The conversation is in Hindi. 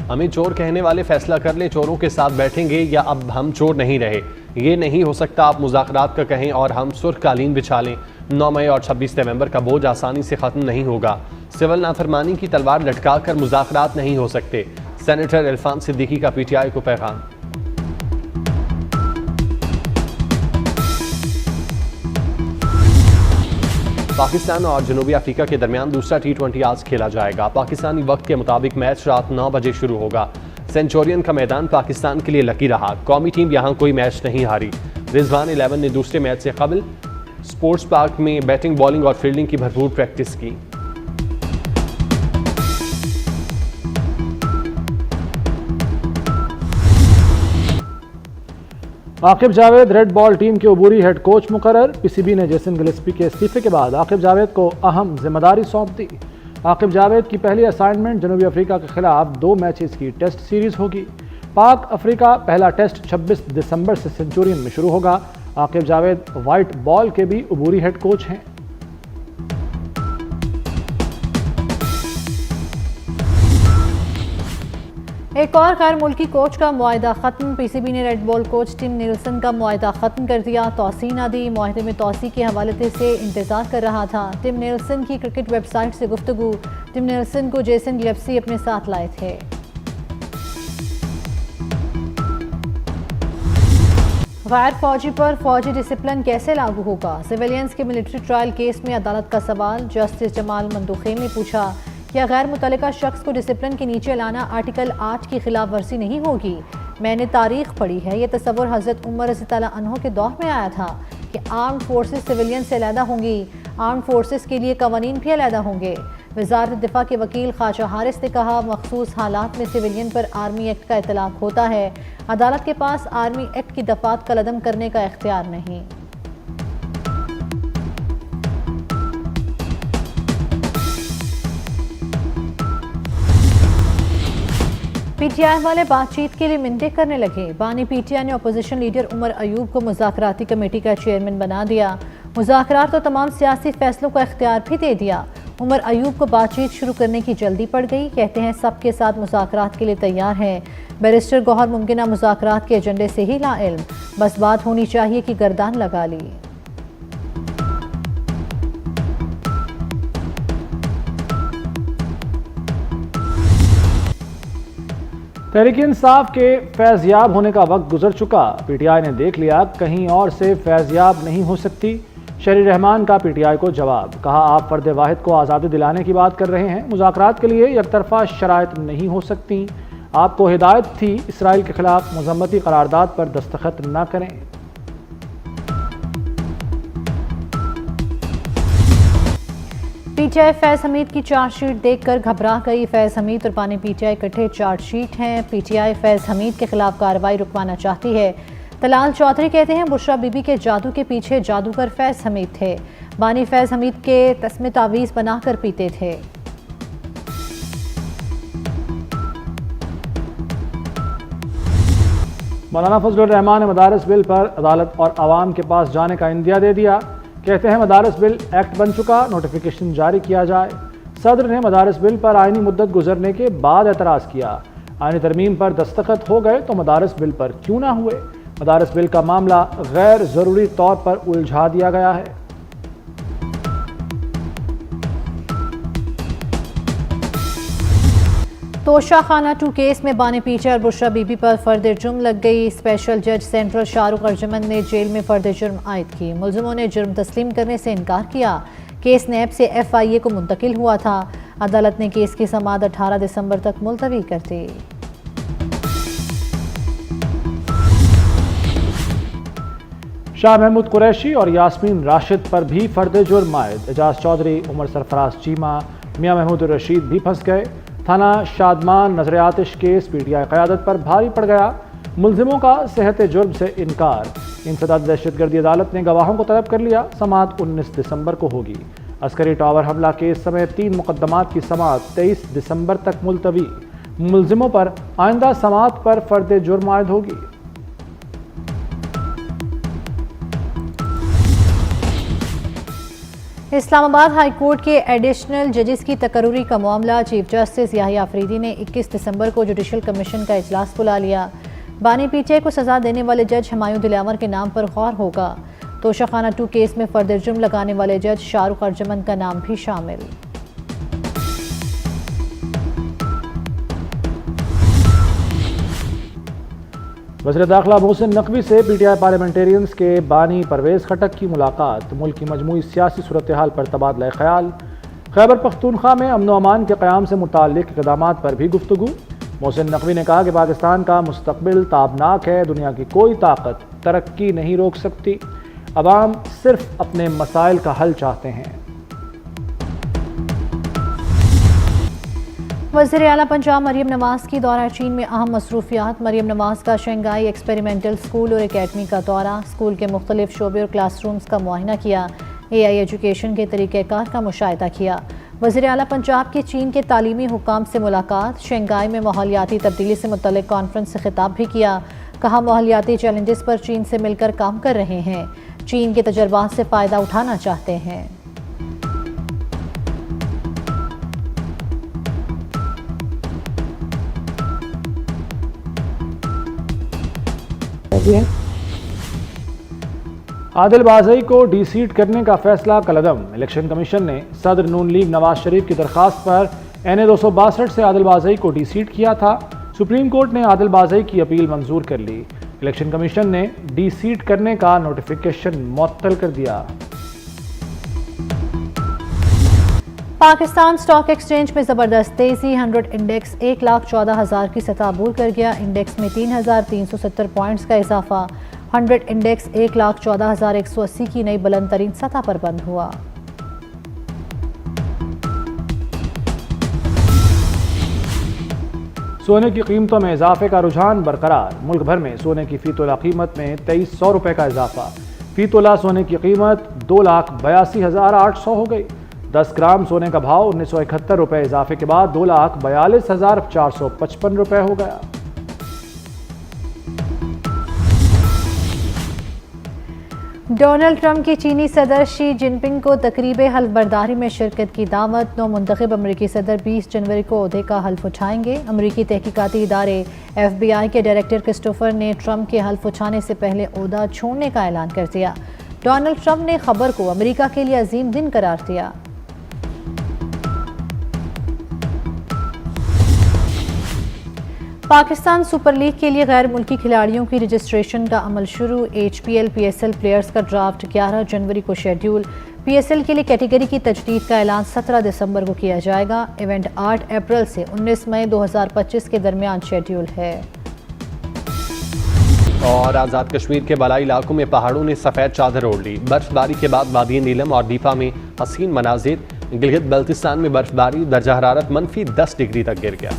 हमें चोर कहने वाले फैसला कर ले चोरों के साथ बैठेंगे या अब हम चोर नहीं रहे। ये नहीं हो सकता आप मुज़ाकरात का कहें और हम सुर्ख कालीन बिछा लें। 9 मई और 26 नवंबर का बोझ आसानी से ख़त्म नहीं होगा। सिविल नाफरमानी की तलवार लटका कर मुज़ाकरात नहीं हो सकते। सेनेटर इरफान सिद्दीकी का PTI को पैगाम। पाकिस्तान और जनूबी अफ्रीका के दरमियान दूसरा T20 आज खेला जाएगा। पाकिस्तानी वक्त के मुताबिक मैच रात 9 बजे शुरू होगा। सेंचुरियन का मैदान पाकिस्तान के लिए लकी रहा। कौमी टीम यहां कोई मैच नहीं हारी। रिजवान 11 ने दूसरे मैच से कबल स्पोर्ट्स पार्क में बैटिंग, बॉलिंग और फील्डिंग की भरपूर प्रैक्टिस की। Aqib Javed red ball team के अबूरी हेड कोच मुकर्रर। PCB ने जेसन गिलेस्पी के इस्तीफे के बाद आकिब जावेद को अहम जिम्मेदारी सौंप दी। आकिब जावेद की पहली असाइनमेंट जनूबी अफ्रीका के खिलाफ 2 मैचेस की टेस्ट सीरीज होगी। पाक अफ्रीका पहला टेस्ट 26 दिसंबर से सेंचुरियन में शुरू होगा। आकिब जावेद वाइट बॉल के भी अबूरी हेड कोच हैं। एक और गैर मुल्की कोच का मुआहदा ख़त्म। PCB ने red ball coach Tim Nielsen का मुआहदा ख़त्म कर दिया। तोसी ना दी। मुआहदे में तोसी के हवाले से इंतज़ार कर रहा था। टिम नीलसन की क्रिकेट वेबसाइट से गुफ्तगू। टिम नीलसन को जेसन गिलेस्पी अपने साथ लाए थे। गैर फौजी पर फौजी डिसिप्लिन कैसे लागू होगा? सिविलियंस के मिलिट्री ट्रायल केस में अदालत का सवाल। जस्टिस जमाल मंदुखेल ने पूछा क्या गैर मुतल्लिका शख्स को डिसिप्लिन के नीचे लाना आर्टिकल 8 की खिलाफ वर्जी नहीं होगी? मैंने तारीख पढ़ी है। ये तस्वर हज़रत उमर रज़ी अल्लाह अन्हु के दौर में आया था कि आर्म्ड फोर्सेस सिविलियन से अलहदा होंगी। आर्म्ड फोर्सेस के लिए कवानीन भी अलहदा होंगे। वज़ारत दिफा के वकील ख्वाजा हारिस ने कहा मखसूस हालात में सिविलियन पर आर्मी एक्ट का इतलाक होता है। अदालत के पास आर्मी एक्ट की दफात कलअदम करने का इख्तियार नहीं। PTI वाले बातचीत के लिए मिन्नतें करने लगे। बानी PTI ने अपोजिशन लीडर उमर अयूब को मुज़ाकराती कमेटी का चेयरमैन बना दिया। मुज़ाकरात तो तमाम सियासी फैसलों का इख्तियार भी दे दिया। उमर अयूब को बातचीत शुरू करने की जल्दी पड़ गई। कहते हैं सबके साथ मुज़ाकरात के लिए तैयार हैं। बैरिस्टर गौहर मुमकिन मुज़ाकरात के एजेंडे से ही लाइल्म, बस बात होनी चाहिए कि गर्दान लगा ली। तहरीक इंसाफ के फैज़याब होने का वक्त गुजर चुका। PTI ने देख लिया कहीं और से फैज़याब नहीं हो सकती। शहरी रहमान का PTI को जवाब। कहा आप फर्द वाहिद को आज़ादी दिलाने की बात कर रहे हैं। मुज़ाकरात के लिए यकतरफा शराइत नहीं हो सकती। आपको हिदायत थी इसराइल के खिलाफ मज़म्मती करारदाद पर दस्तखत न करें। PTI फैज़ हमीद की चार्जशीट देखकर घबरा गई। फैज़ हमीद और बानी PTI इकट्ठे चार्जशीट हैं। PTI फैज़ हमीद के खिलाफ कार्रवाई रुकवाना चाहती है। तलाल चौधरी कहते हैं बुशरा बीबी के जादू के पीछे जादूगर फैज़ हमीद थे। बानी फैज़ हमीद के तस्मे तावीज़ बनाकर पीते थे। मौलाना फजलुर रहमान ने मदारस बिल पर अदालत और आवाम के पास जाने का इंदिया दे दिया। कहते हैं मदारस बिल एक्ट बन चुका, नोटिफिकेशन जारी किया जाए। सदर ने मदारस बिल पर आइनी मुद्दत गुजरने के बाद एतराज़ किया। आइनी तरमीम पर दस्तखत हो गए तो मदारस बिल पर क्यों ना हुए? मदारस बिल का मामला गैर ज़रूरी तौर पर उलझा दिया गया है। तोशा खाना 2 केस में बानी PTI और बुशरा बीबी पर फर्द जुर्म लग गई। स्पेशल जज सेंट्रल शाहरुख अर्जमन ने जेल में फर्द जुर्म आयद की। मुलजिमों ने जुर्म तस्लीम करने से इनकार किया। केस नैब से FIA को मुंतकिल हुआ था। अदालत ने केस की समाअत 18 दिसंबर तक मुलतवी कर दी। शाह महमूद कुरैशी और यास्मीन राशिद पर भी फर्द जुर्म आयद। एजाज चौधरी, उमर सरफराज चीमा, मियां महमूद रशीद भी फंस गए। थाना शादमान नजर आतिश केस PTI क़यादत पर भारी पड़ गया। मुलजिमों का सेहत जुर्म से इनकार। इंसदाद दहशतगर्दी अदालत ने गवाहों को तलब कर लिया। समाअत 19 दिसंबर को होगी। अस्करी टावर हमला केस समेत 3 मुकदमात की समाअत 23 दिसंबर तक मुलतवी। मुलजिमों पर आइंदा समाअत पर फर्द जुर्म आयद होगी। इस्लामाबाद हाई कोर्ट के एडिशनल जजेस की तकर्री का मामला चीफ जस्टिस याहिया अफरीदी ने 21 दिसंबर को जुडिशल कमीशन का इजलास बुला लिया। बानी पीटीआई को सजा देने वाले जज हुमायूं दिलावर के नाम पर गौर होगा। तोशाखाना 2 केस में फर्द जुर्म लगाने वाले जज शाहरुख अर्जुमन का नाम भी शामिल। वज़ीर दाखिला मोहसिन नकवी से पीटीआई पार्लियामेंटेरियंस के बानी परवेज़ खटक की मुलाकात। मुल्क की मजमूई सियासी सूरत हाल पर तबादला ख्याल। खैबर पख्तूनख्वा में अमन व अमान के क़याम से मुताल्लिक़ इक़दामात पर भी गुफ्तगू। मोहसिन नकवी ने कहा कि पाकिस्तान का मुस्तक़बिल ताबनाक है, दुनिया की कोई ताकत तरक्की नहीं रोक सकती। अवाम सिर्फ अपने मसाइल का हल चाहते हैं। वज़ीर आला पंजाब मरियम नवाज़ की दौरा चीन में अहम मसरूफियात। मरियम नवाज़ का शंघाई एक्सपेरिमेंटल स्कूल और एकेडमी का दौरा। स्कूल के मुख्तलिफ शोबे और क्लासरूम्स का मुआयना किया। AI एजुकेशन के तरीक़ेकार का मुशाहिदा किया। वज़ीर आला पंजाब की चीन के तालीमी हुकाम से मुलाकात। शंघाई में माहौलियाती तब्दीली से मुतल्लिक़ कॉन्फ्रेंस से खिताब भी किया। कहा माहौलियाती चैलेंजेस पर चीन से मिलकर काम कर रहे हैं। चीन के तजर्बात से फ़ायदा उठाना चाहते हैं। आदिल बाज़ई को डी-सीट करने का फैसला कलअदम। इलेक्शन कमीशन ने सदर नून लीग नवाज शरीफ की दरख्वास्त पर NA 262 से आदिल बाज़ई को डी-सीट किया था। सुप्रीम कोर्ट ने आदिल बाज़ई की अपील मंजूर कर ली। इलेक्शन कमीशन ने डी-सीट करने का नोटिफिकेशन मुअत्तल कर दिया। पाकिस्तान स्टॉक एक्सचेंज में ज़बरदस्त तेज़ी। 100 इंडेक्स 1,14,000 की सतह अबूर कर गया। इंडेक्स में 3,370 पॉइंट्स का इजाफा। 100 इंडेक्स 1,14,180 की नई बुलंद तरीन सतह पर बंद हुआ। सोने की कीमतों में इजाफे का रुझान बरकरार। मुल्क भर में सोने की फी तोला कीमत में 2300 रुपये का इजाफा। फी तोला सोने की कीमत 2,82,800 हो गई। 10 ग्राम सोने का भाव 1971 रुपये इजाफे के बाद 2,42,455 रुपये हो गया। डोनाल्ड ट्रंप की चीनी सदर शी जिनपिंग को तकरीब हल्फ बर्दारी में शिरकत की दावत। नौ मुंतखब अमरीकी सदर 20 जनवरी को ओहदे का हल्फ उठाएंगे। अमरीकी तहकीकाती इदारे FBI के डायरेक्टर क्रिस्टोफर ने ट्रंप के हल्फ उठाने से पहले ओहदा छोड़ने का ऐलान कर दिया। डोनाल्ड ट्रंप ने खबर को अमरीका के लिए अजीम दिन करार दिया। पाकिस्तान सुपर लीग के लिए गैर मुल्की खिलाड़ियों की रजिस्ट्रेशन का अमल शुरू। HPL PSL प्लेयर्स का ड्राफ्ट 11 जनवरी को शेड्यूल। PSL के लिए कैटेगरी की तजदीद का ऐलान 17 दिसंबर को किया जाएगा। इवेंट 8 अप्रैल से 19 मई 2025 के दरमियान शेड्यूल है। और आज़ाद कश्मीर के बलाई इलाकों में पहाड़ों ने सफ़ेद चादर ओढ़ ली। बर्फबारी के बाद वादी नीलम और दीपा में हसीन मनाजिर। गिलगित बल्तिस्तान में बर्फबारी, दर्जा हरारत -10 डिग्री तक गिर गया।